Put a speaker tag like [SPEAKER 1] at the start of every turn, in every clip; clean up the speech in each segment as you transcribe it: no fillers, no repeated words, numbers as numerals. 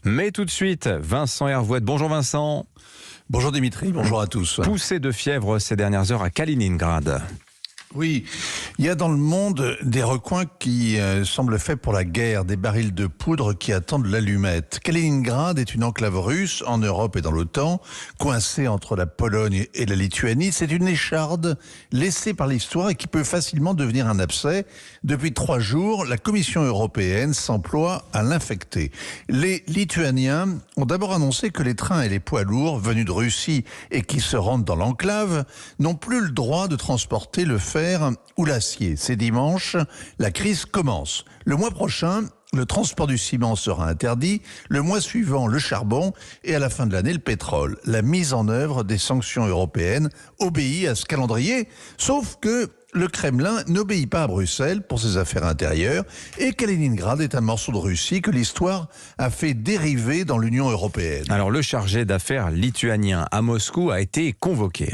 [SPEAKER 1] Mais tout de suite, Vincent Hervouet. Bonjour Vincent.
[SPEAKER 2] Bonjour Dimitri, bonjour à tous.
[SPEAKER 1] Poussée de fièvre ces dernières heures à Kaliningrad.
[SPEAKER 2] Oui, il y a dans le monde des recoins qui semblent faits pour la guerre, des barils de poudre qui attendent l'allumette. Kaliningrad est une enclave russe en Europe et dans l'OTAN, coincée entre la Pologne et la Lituanie. C'est une écharde laissée par l'histoire et qui peut facilement devenir un abcès. Depuis 3 jours, la Commission européenne s'emploie à l'infecter. Les Lituaniens ont d'abord annoncé que les trains et les poids lourds venus de Russie et qui se rendent dans l'enclave n'ont plus le droit de transporter le fer ou l'acier. C'est dimanche, la crise commence. Le mois prochain, le transport du ciment sera interdit, le mois suivant, le charbon et à la fin de l'année, le pétrole. La mise en œuvre des sanctions européennes obéit à ce calendrier, sauf que le Kremlin n'obéit pas à Bruxelles pour ses affaires intérieures et Kaliningrad est un morceau de Russie que l'histoire a fait dériver dans l'Union européenne.
[SPEAKER 1] Alors le chargé d'affaires lituanien à Moscou a été convoqué.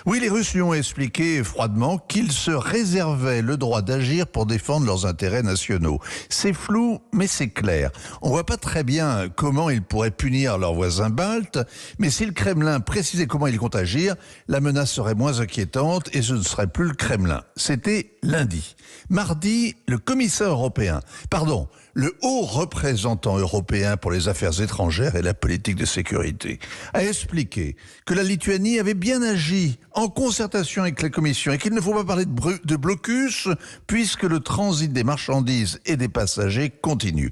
[SPEAKER 2] Oui, les Russes lui ont expliqué froidement qu'ils se réservaient le droit d'agir pour défendre leurs intérêts nationaux. C'est flou, mais c'est clair. On voit pas très bien comment ils pourraient punir leurs voisins baltes, mais si le Kremlin précisait comment il compte agir, la menace serait moins inquiétante et ce ne serait plus le Kremlin. C'était lundi. Mardi, le haut représentant européen pour les affaires étrangères et la politique de sécurité, a expliqué que la Lituanie avait bien agi en concertation avec la Commission et qu'il ne faut pas parler de blocus puisque le transit des marchandises et des passagers continue.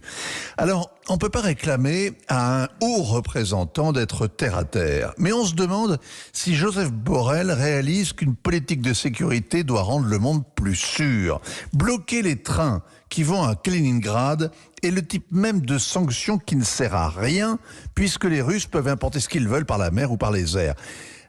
[SPEAKER 2] Alors, on ne peut pas réclamer à un haut représentant d'être terre à terre. Mais on se demande si Joseph Borrell réalise qu'une politique de sécurité doit rendre le monde plus sûr. Bloquer les trains qui vont à Kaliningrad est le type même de sanction qui ne sert à rien puisque les Russes peuvent importer ce qu'ils veulent par la mer ou par les airs.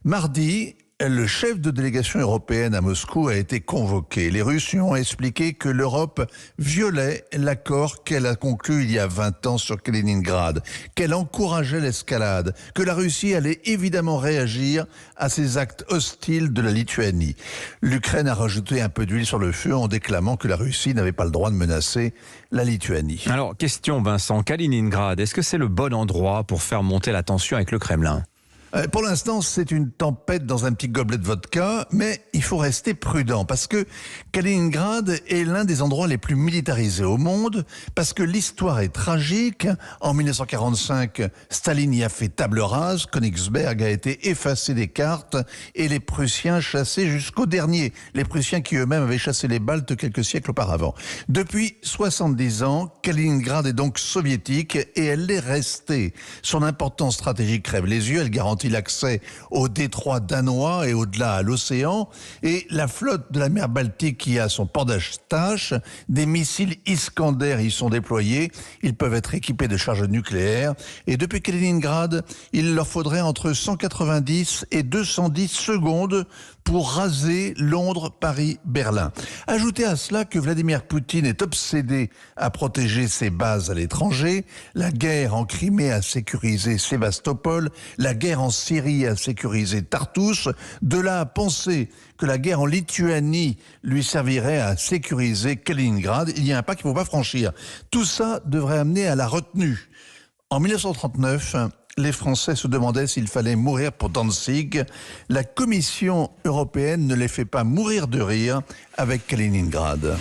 [SPEAKER 2] Mardi, le chef de délégation européenne à Moscou a été convoqué. Les Russes lui ont expliqué que l'Europe violait l'accord qu'elle a conclu il y a 20 ans sur Kaliningrad, qu'elle encourageait l'escalade, que la Russie allait évidemment réagir à ces actes hostiles de la Lituanie. L'Ukraine a rajouté un peu d'huile sur le feu en déclamant que la Russie n'avait pas le droit de menacer la Lituanie.
[SPEAKER 1] Alors, question Vincent, Kaliningrad, est-ce que c'est le bon endroit pour faire monter la tension avec le Kremlin ?
[SPEAKER 2] Pour l'instant, c'est une tempête dans un petit gobelet de vodka, mais il faut rester prudent parce que Kaliningrad est l'un des endroits les plus militarisés au monde, parce que l'histoire est tragique. En 1945, Staline y a fait table rase, Königsberg a été effacé des cartes et les Prussiens chassés jusqu'au dernier. Les Prussiens qui eux-mêmes avaient chassé les Baltes quelques siècles auparavant. Depuis 70 ans, Kaliningrad est donc soviétique et elle l'est restée. Son importance stratégique crève les yeux, elle garantit l'accès au détroit danois et au-delà à l'océan, et la flotte de la mer Baltique y a son port d'attache, des missiles Iskander y sont déployés, ils peuvent être équipés de charges nucléaires, et depuis Kaliningrad, il leur faudrait entre 190 et 210 secondes pour raser Londres, Paris, Berlin. Ajoutez à cela que Vladimir Poutine est obsédé à protéger ses bases à l'étranger, la guerre en Crimée a sécurisé Sébastopol, la guerre en Syrie a sécurisé Tartous, de là à penser que la guerre en Lituanie lui servirait à sécuriser Kaliningrad, il y a un pas qu'il ne faut pas franchir. Tout ça devrait amener à la retenue. En 1939, les Français se demandaient s'il fallait mourir pour Danzig. La Commission européenne ne les fait pas mourir de rire avec Kaliningrad.